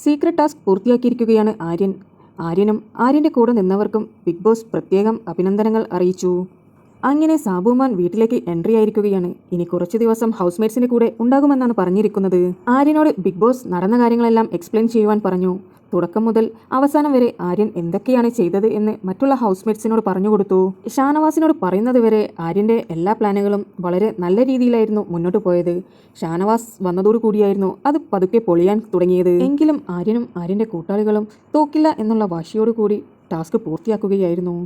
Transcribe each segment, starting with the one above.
Secret task പൂർത്തിയാക്കിയിരിക്കുകയാണ് ആര്യൻ. ആര്യനും ആര്യൻ്റെ കൂടെ നിന്നവർക്കും ബിഗ് ബോസ് പ്രത്യേകം അഭിനന്ദനങ്ങൾ അറിയിച്ചു. അങ്ങനെ സാബുമാൻ വീട്ടിലേക്ക് എൻട്രി ആയിരിക്കുകയാണ്. ഇനി കുറച്ചു ദിവസം ഹൗസ്മേറ്റ്സിൻ്റെ കൂടെ ഉണ്ടാകുമെന്നാണ് പറഞ്ഞിരിക്കുന്നത്. ആര്യനോട് ബിഗ് ബോസ് നടന്ന കാര്യങ്ങളെല്ലാം എക്സ്പ്ലെയിൻ ചെയ്യുവാൻ പറഞ്ഞു. തുടക്കം മുതൽ അവസാനം വരെ ആര്യൻ എന്തൊക്കെയാണ് ചെയ്തത് എന്ന് മറ്റുള്ള ഹൗസ്മേറ്റ്സിനോട് പറഞ്ഞുകൊടുത്തു. ഷാനവാസിനോട് പറയുന്നത് വരെ ആര്യൻ്റെ എല്ലാ പ്ലാനുകളും വളരെ നല്ല രീതിയിലായിരുന്നു മുന്നോട്ട് പോയത്. ഷാനവാസ് വന്നതോടുകൂടിയായിരുന്നു അത് പതുക്കെ പൊളിയാൻ തുടങ്ങിയത്. എങ്കിലും ആര്യനും ആര്യൻ്റെ കൂട്ടാളികളും തോക്കില്ല എന്നുള്ള വാശിയോടുകൂടി ടാസ്ക് പൂർത്തിയാക്കുകയായിരുന്നു.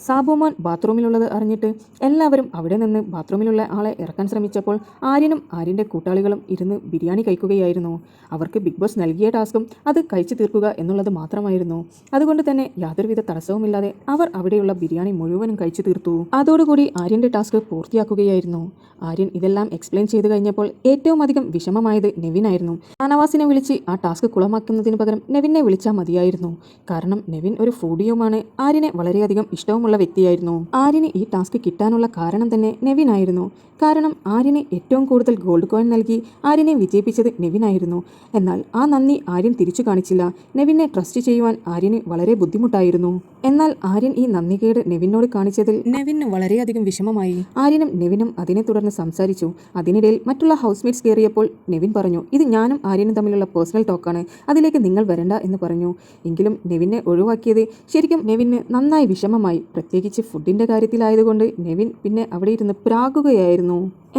സാബുമാൻ ബാത്റൂമിലുള്ളത് അറിഞ്ഞിട്ട് എല്ലാവരും അവിടെ നിന്ന് ബാത്റൂമിലുള്ള ആളെ ഇറക്കാൻ ശ്രമിച്ചപ്പോൾ ആര്യനും ആര്യൻ്റെ കൂട്ടാളികളും ഇരുന്ന് ബിരിയാണി കഴിക്കുകയായിരുന്നു. അവർക്ക് ബിഗ് ബോസ് നൽകിയ ടാസ്കും അത് കഴിച്ചു തീർക്കുക എന്നുള്ളത് മാത്രമായിരുന്നു. അതുകൊണ്ട് തന്നെ യാതൊരുവിധ തടസ്സവുമില്ലാതെ അവർ അവിടെയുള്ള ബിരിയാണി മുഴുവനും കഴിച്ചു തീർത്തു. അതോടുകൂടി ആര്യൻ്റെ ടാസ്ക് പൂർത്തിയാക്കുകയായിരുന്നു. ആര്യൻ ഇതെല്ലാം എക്സ്പ്ലെയിൻ ചെയ്തു കഴിഞ്ഞപ്പോൾ ഏറ്റവും അധികം വിഷമമായത് നെവിനായിരുന്നു. ഷാനവാസിനെ വിളിച്ച് ആ ടാസ്ക് കുളമാക്കുന്നതിന് പകരം നെവിനെ വിളിച്ചാൽ മതിയായിരുന്നു. കാരണം നെവിൻ ഒരു ഫുഡിയുമാണ്. ആര്യനെ വളരെയധികം ഇഷ്ടവുമുള്ള വ്യക്തിയായിരുന്നു. ആര്യന് ഈ ടാസ്ക് കിട്ടാനുള്ള കാരണം തന്നെ നെവിനായിരുന്നു. കാരണം ആര്യന് ഏറ്റവും കൂടുതൽ ഗോൾഡ് കോയിൻ നൽകി ആര്യനെ വിജയിപ്പിച്ചത് നെവിനായിരുന്നു. എന്നാൽ ആ നന്ദി ആര്യൻ തിരിച്ചു കാണിച്ചില്ല. നെവിനെ ട്രസ്റ്റ് ചെയ്യുവാൻ ആര്യന് വളരെ ബുദ്ധിമുട്ടായിരുന്നു. എന്നാൽ ആര്യൻ ഈ നന്ദികേട് നെവിനോട് കാണിച്ചതിൽ നെവിന് വളരെയധികം വിഷമമായി. ആര്യനും നെവിനും അതിനെ തുടർന്ന് സംസാരിച്ചു. അതിനിടയിൽ മറ്റുള്ള ഹൗസ്മേറ്റ്സ് കയറിയപ്പോൾ നെവിൻ പറഞ്ഞു, ഇത് ഞാനും ആര്യനും തമ്മിലുള്ള പേഴ്സണൽ ടോക്കാണ്, അതിലേക്ക് നിങ്ങൾ വരണ്ട എന്ന് പറഞ്ഞു. എങ്കിലും നെവിനെ ഒഴിവാക്കിയത് ശരിക്കും നെവിന് നന്നായി വിഷമമായി. പ്രത്യേകിച്ച് ഫുഡിൻ്റെ കാര്യത്തിലായതുകൊണ്ട് നെവിൻ പിന്നെ അവിടെ ഇരുന്ന് പ്രാകുകയായിരുന്നു.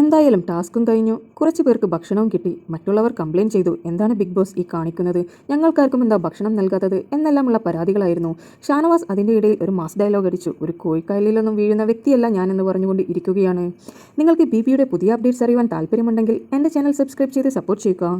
എന്തായാലും ടാസ്കും കഴിഞ്ഞു. കുറച്ച് പേർക്ക് ഭക്ഷണവും കിട്ടി. മറ്റുള്ളവർ കംപ്ലയിൻറ്റ് ചെയ്തു, എന്താണ് ബിഗ് ബോസ് ഈ കാണിക്കുന്നത്, ഞങ്ങൾക്കാർക്കും എന്താ ഭക്ഷണം നൽകാത്തത് എന്നെല്ലാമുള്ള പരാതികളായിരുന്നു. ഷാനവാസ് അതിൻ്റെ ഇടയിൽ ഒരു മാസ് ഡയലോഗ് അടിച്ചു, ഒരു കോഴിക്കായലിലൊന്നും വീഴുന്ന വ്യക്തിയല്ല ഞാനെന്ന് പറഞ്ഞുകൊണ്ട് ഇരിക്കുകയാണ്. നിങ്ങൾക്ക് ബിബിയുടെ പുതിയ അപ്ഡേറ്റ്സ് അറിയുവാൻ താല്പര്യമുണ്ടെങ്കിൽ എൻ്റെ ചാനൽ സബ്സ്ക്രൈബ് ചെയ്ത് സപ്പോർട്ട് ചെയ്യുക.